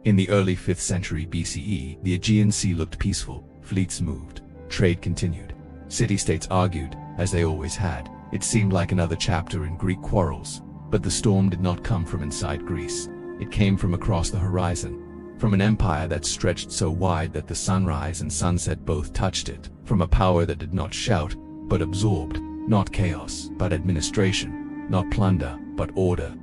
In the early 5th century BCE, the Aegean Sea looked peaceful, fleets moved, trade continued. City-states argued, as they always had. It seemed like another chapter in Greek quarrels. But the storm did not come from inside Greece. It came from across the horizon. From an empire that stretched so wide that the sunrise and sunset both touched it. From a power that did not shout, but absorbed. Not chaos, but administration. Not plunder, but order.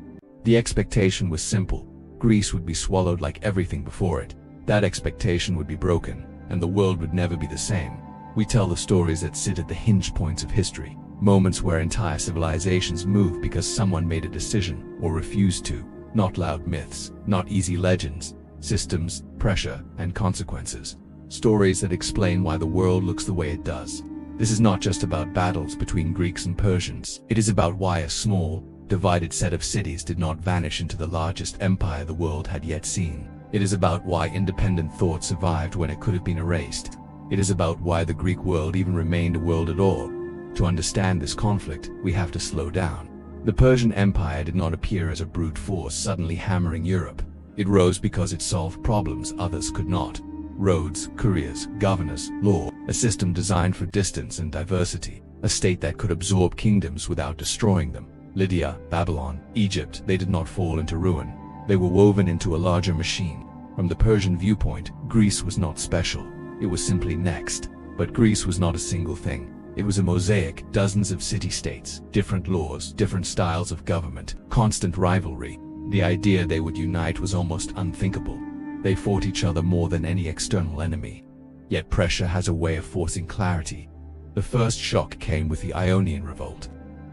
The expectation was simple. Greece would be swallowed like everything before it. That expectation would be broken, and the world would never be the same. We tell the stories that sit at the hinge points of history. Moments where entire civilizations move because someone made a decision, or refused to. Not loud myths, not easy legends. Systems, pressure, and consequences. Stories that explain why the world looks the way it does. This is not just about battles between Greeks and Persians. It is about why a small, divided set of cities did not vanish into the largest empire the world had yet seen. It is about why independent thought survived when it could have been erased. It is about why the Greek world even remained a world at all. To understand this conflict, we have to slow down. The Persian Empire did not appear as a brute force suddenly hammering Europe. It rose because it solved problems others could not. Roads, couriers, governors, law, a system designed for distance and diversity, a state that could absorb kingdoms without destroying them. Lydia, Babylon, Egypt, they did not fall into ruin. They were woven into a larger machine. From the Persian viewpoint, Greece was not special. It was simply next. But Greece was not a single thing. It was a mosaic, dozens of city-states, different laws, different styles of government, constant rivalry. The idea they would unite was almost unthinkable. They fought each other more than any external enemy. Yet pressure has a way of forcing clarity. The first shock came with the Ionian Revolt.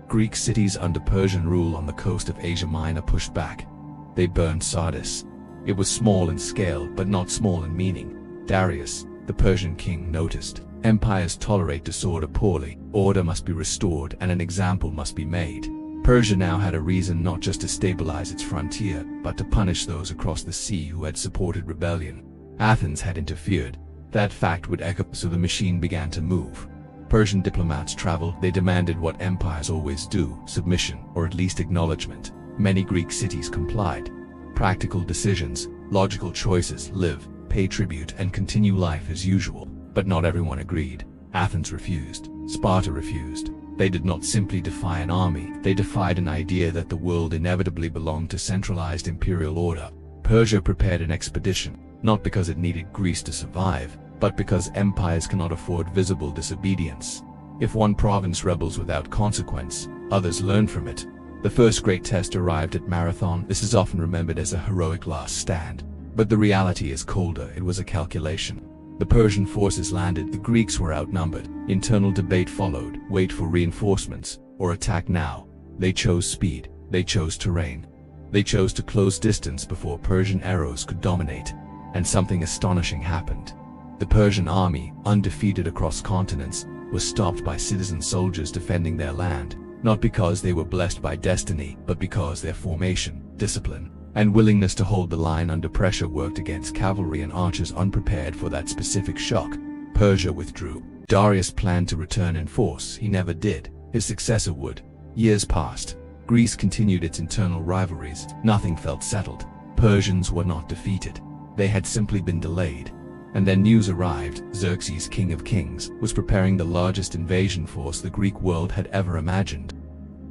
Greek cities under Persian rule on the coast of Asia Minor pushed back. They burned Sardis. It was small in scale, but not small in meaning. Darius, the Persian king, noticed. Empires tolerate disorder poorly. Order must be restored and an example must be made. Persia now had a reason not just to stabilize its frontier, but to punish those across the sea who had supported rebellion. Athens had interfered. That fact would echo, so the machine began to move. Persian diplomats traveled. They demanded what empires always do, submission, or at least acknowledgement. Many Greek cities complied. Practical decisions, logical choices: live, pay tribute, and continue life as usual. But not everyone agreed. Athens refused. Sparta refused. They did not simply defy an army, they defied an idea that the world inevitably belonged to centralized imperial order. Persia prepared an expedition, not because it needed Greece to survive, but because empires cannot afford visible disobedience. If one province rebels without consequence, others learn from it. The first great test arrived at Marathon. This is often remembered as a heroic last stand. But the reality is colder. It was a calculation. The Persian forces landed. The Greeks were outnumbered. Internal debate followed. Wait for reinforcements, or attack now. They chose speed. They chose terrain. They chose to close distance before Persian arrows could dominate. And something astonishing happened. The Persian army, undefeated across continents, was stopped by citizen soldiers defending their land, not because they were blessed by destiny, but because their formation, discipline, and willingness to hold the line under pressure worked against cavalry and archers unprepared for that specific shock. Persia withdrew. Darius planned to return in force. He never did. His successor would. Years passed. Greece continued its internal rivalries. Nothing felt settled. Persians were not defeated. They had simply been delayed. And then news arrived. Xerxes, king of kings, was preparing the largest invasion force the Greek world had ever imagined.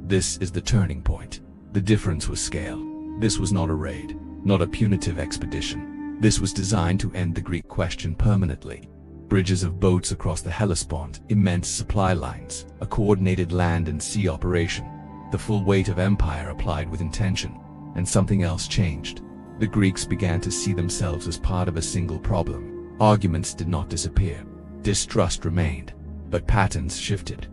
This is the turning point. The difference was scale. This was not a raid, not a punitive expedition. This was designed to end the Greek question permanently. Bridges of boats across the Hellespont, immense supply lines, a coordinated land and sea operation. The full weight of empire applied with intention. And something else changed. The Greeks began to see themselves as part of a single problem. Arguments did not disappear. Distrust remained. But patterns shifted.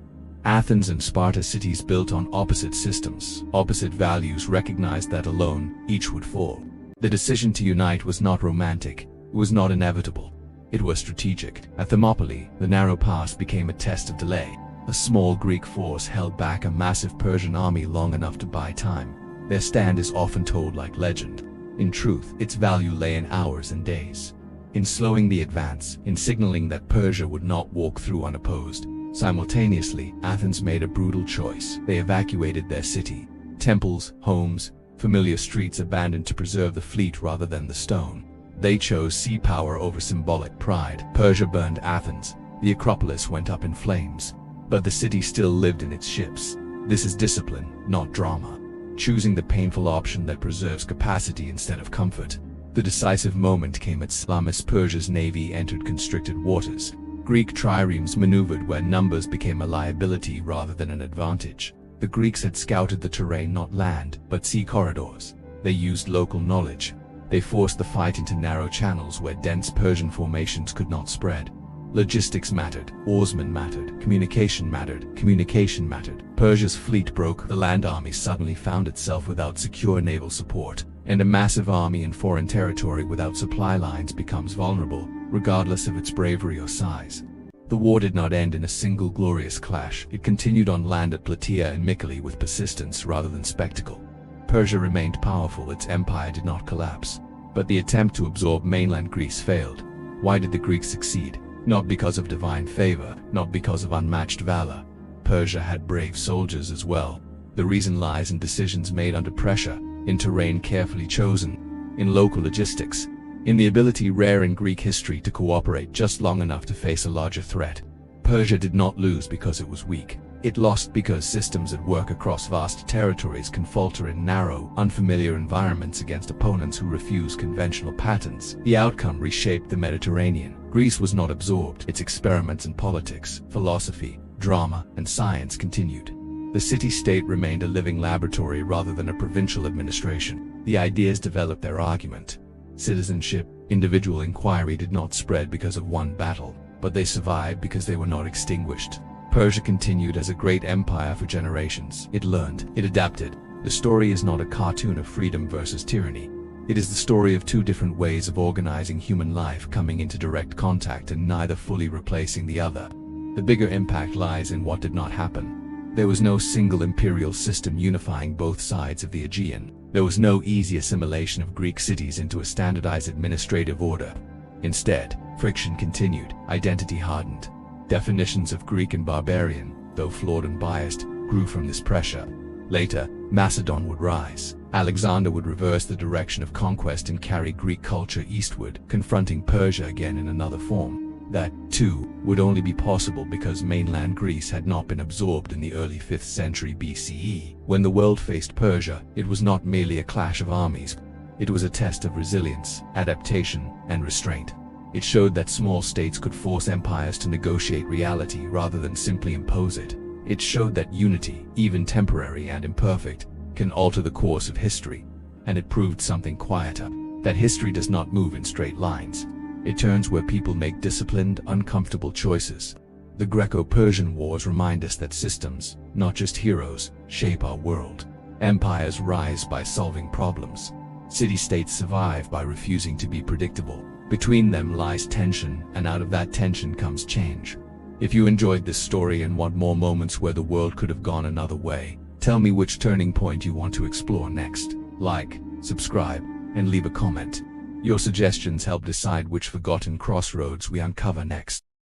Athens and Sparta, cities built on opposite systems, opposite values, recognized that alone, each would fall. The decision to unite was not romantic. It was not inevitable. It was strategic. At Thermopylae, the narrow pass became a test of delay. A small Greek force held back a massive Persian army long enough to buy time. Their stand is often told like legend. In truth, its value lay in hours and days. In slowing the advance, in signaling that Persia would not walk through unopposed. Simultaneously, Athens made a brutal choice. They evacuated their city. Temples, homes, familiar streets abandoned to preserve the fleet rather than the stone. They chose sea power over symbolic pride. Persia burned Athens. The Acropolis went up in flames. But the city still lived in its ships. This is discipline, not drama. Choosing the painful option that preserves capacity instead of comfort. The decisive moment came at Salamis. Persia's navy entered constricted waters. Greek triremes maneuvered where numbers became a liability rather than an advantage. The Greeks had scouted the terrain, not land, but sea corridors. They used local knowledge. They forced the fight into narrow channels where dense Persian formations could not spread. Logistics mattered, oarsmen mattered, communication mattered. Persia's fleet broke. The land army suddenly found itself without secure naval support, and a massive army in foreign territory without supply lines becomes vulnerable, regardless of its bravery or size. The war did not end in a single glorious clash. It continued on land at Plataea and Mycale with persistence rather than spectacle. Persia remained powerful. Its empire did not collapse. But the attempt to absorb mainland Greece failed. Why did the Greeks succeed? Not because of divine favor, not because of unmatched valor. Persia had brave soldiers as well. The reason lies in decisions made under pressure, in terrain carefully chosen, in local logistics, in the ability rare in Greek history to cooperate just long enough to face a larger threat. Persia did not lose because it was weak. It lost because systems at work across vast territories can falter in narrow, unfamiliar environments against opponents who refuse conventional patterns. The outcome reshaped the Mediterranean. Greece was not absorbed. Its experiments in politics, philosophy, drama, and science continued. The city-state remained a living laboratory rather than a provincial administration. The ideas developed their argument. Citizenship, individual inquiry did not spread because of one battle, but they survived because they were not extinguished. Persia continued as a great empire for generations. It learned, it adapted. The story is not a cartoon of freedom versus tyranny. It is the story of two different ways of organizing human life coming into direct contact and neither fully replacing the other. The bigger impact lies in what did not happen. There was no single imperial system unifying both sides of the Aegean. There was no easy assimilation of Greek cities into a standardized administrative order. Instead, friction continued, identity hardened. Definitions of Greek and barbarian, though flawed and biased, grew from this pressure. Later, Macedon would rise. Alexander would reverse the direction of conquest and carry Greek culture eastward, confronting Persia again in another form. That, too, would only be possible because mainland Greece had not been absorbed in the early 5th century BCE. When the world faced Persia, it was not merely a clash of armies. It was a test of resilience, adaptation, and restraint. It showed that small states could force empires to negotiate reality rather than simply impose it. It showed that unity, even temporary and imperfect, can alter the course of history. And it proved something quieter, that history does not move in straight lines. It turns where people make disciplined, uncomfortable choices. The Greco-Persian Wars remind us that systems, not just heroes, shape our world. Empires rise by solving problems. City-states survive by refusing to be predictable. Between them lies tension, and out of that tension comes change. If you enjoyed this story and want more moments where the world could have gone another way, tell me which turning point you want to explore next. Like, subscribe, and leave a comment. Your suggestions help decide which forgotten crossroads we uncover next.